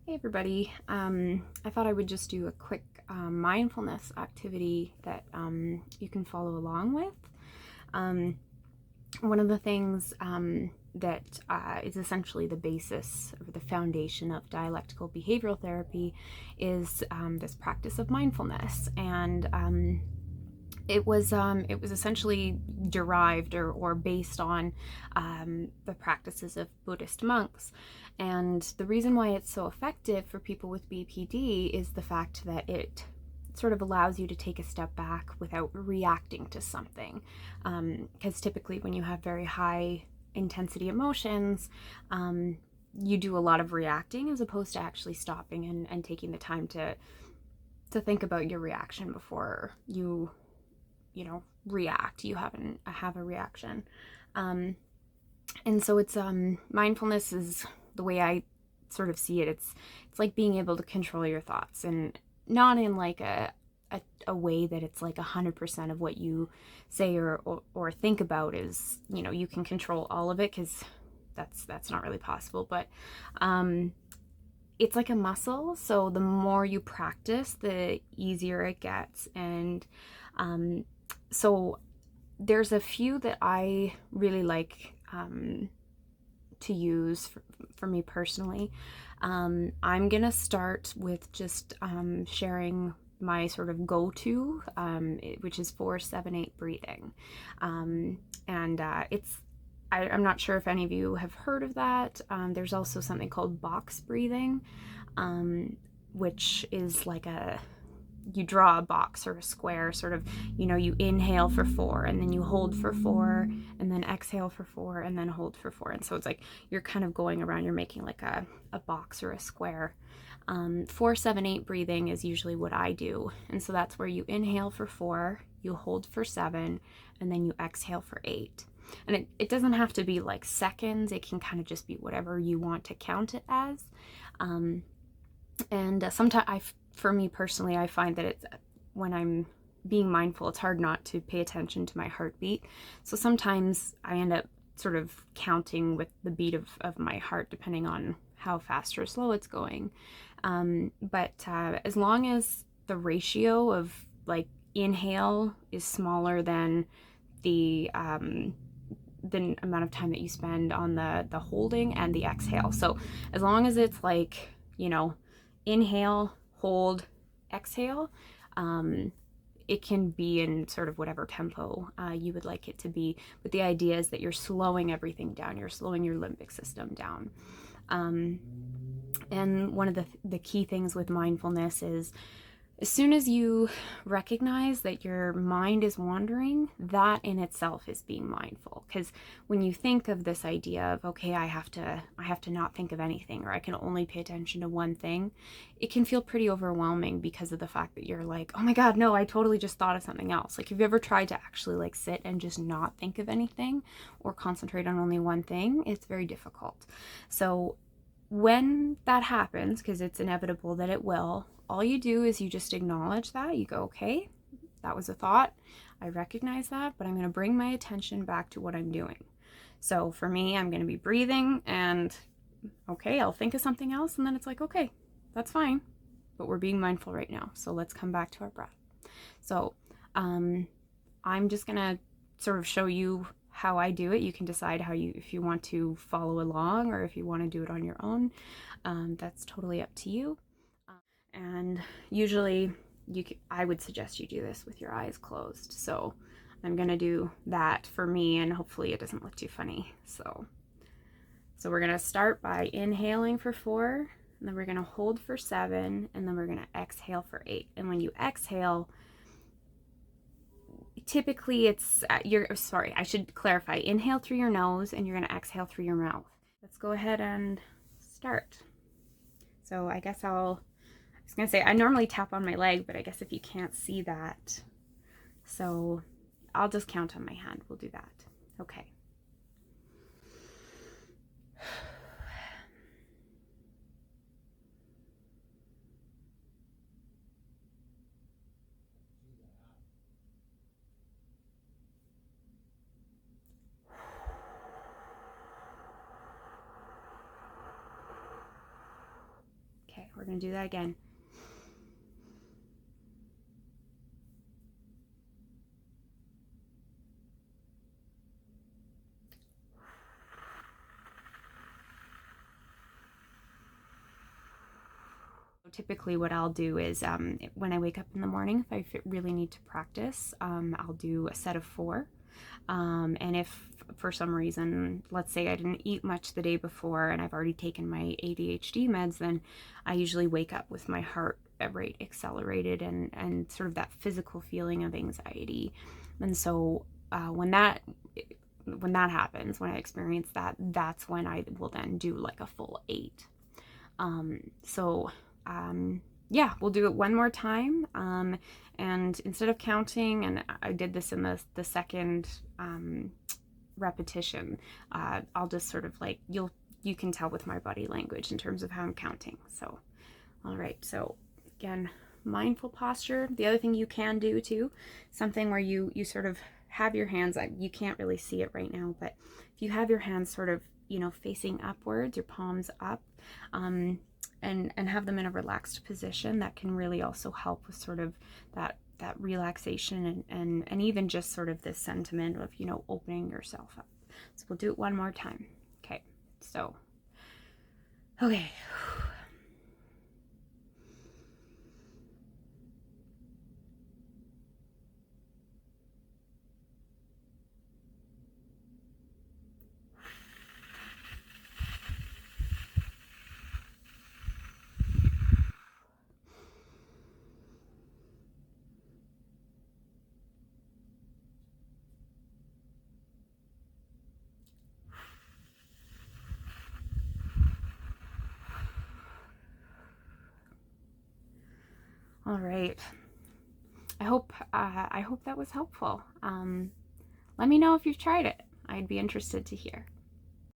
Hey everybody, I thought I would just do a quick mindfulness activity that you can follow along with. Um, One of the things that is essentially the basis or the foundation of dialectical behavioral therapy is this practice of mindfulness. And it was essentially derived or based on the practices of Buddhist monks. And the reason why it's so effective for people with BPD is the fact that it sort of allows you to take a step back without reacting to something. Because typically when you have very high intensity emotions, you do a lot of reacting as opposed to actually stopping and taking the time to think about your reaction before you react. You have a reaction. And so it's mindfulness is the way I sort of see it. It's like being able to control your thoughts, and not in like a way that it's like 100% of what you say or think about is, you can control all of it, because that's not really possible. But it's like a muscle, so the more you practice, the easier it gets. And so there's a few that I really like to use for me personally. I'm gonna start with just sharing my sort of go-to, which is 4-7-8 breathing. And I'm not sure if any of you have heard of that. There's also something called box breathing, which is like you draw a box or a square, sort of, you inhale for 4, and then you hold for 4, and then exhale for 4, and then hold for 4. And so it's like you're kind of going around, you're making like a box or a square. 4-7-8 breathing is usually what I do. And so that's where you inhale for 4, you hold for 7, and then you exhale for 8. And it doesn't have to be like seconds, it can kind of just be whatever you want to count it as. And sometimes, for me personally, I find that when I'm being mindful, it's hard not to pay attention to my heartbeat. So sometimes I end up sort of counting with the beat of my heart, depending on how fast or slow it's going. But as long as the ratio of like inhale is smaller than the amount of time that you spend on the holding and the exhale. So as long as it's like, inhale, hold, exhale, it can be in sort of whatever tempo you would like it to be. But the idea is that you're slowing everything down. You're slowing your limbic system down. And one of the key things with mindfulness is, as soon as you recognize that your mind is wandering, that in itself is being mindful. Because when you think of this idea of, okay, I have to not think of anything, or I can only pay attention to one thing, it can feel pretty overwhelming because of the fact that you're like, oh my God, no, I totally just thought of something else. Like, have you ever tried to actually like sit and just not think of anything or concentrate on only one thing? It's very difficult. So when that happens, because it's inevitable that it will, all you do is you just acknowledge that. You go, okay, that was a thought. I recognize that, but I'm going to bring my attention back to what I'm doing. So for me, I'm going to be breathing, and okay, I'll think of something else, and then it's like, okay, that's fine, but we're being mindful right now. So let's come back to our breath. So I'm just going to sort of show you how I do it. You can decide if you want to follow along or if you want to do it on your own. That's totally up to you. And usually I would suggest you do this with your eyes closed. So I'm gonna do that for me, and hopefully it doesn't look too funny. So we're gonna start by inhaling for 4, and then we're gonna hold for 7, and then we're gonna exhale for 8. And when you exhale, typically I should clarify, inhale through your nose and you're gonna exhale through your mouth. Let's go ahead and start. So I was gonna say, I normally tap on my leg, but I guess if you can't see that, so I'll just count on my hand. We'll do that. Okay. Okay. we're going to do that again. Typically what I'll do is when I wake up in the morning, if I really need to practice, I'll do a set of 4. And if for some reason, let's say I didn't eat much the day before and I've already taken my ADHD meds, then I usually wake up with my heart rate accelerated and sort of that physical feeling of anxiety. And so when that happens, when I experience that, that's when I will then do like a full 8. Yeah, we'll do it one more time. And instead of counting, and I did this in the second repetition, I'll just sort of like, you can tell with my body language in terms of how I'm counting. So, all right. So again, mindful posture. The other thing you can do too, something where you sort of have your hands, you can't really see it right now, but if you have your hands sort of, facing upwards, your palms up, and have them in a relaxed position, that can really also help with sort of that relaxation and even just sort of this sentiment of, opening yourself up. So we'll do it one more time. Okay. So, okay. All right. I hope that was helpful. Let me know if you've tried it. I'd be interested to hear.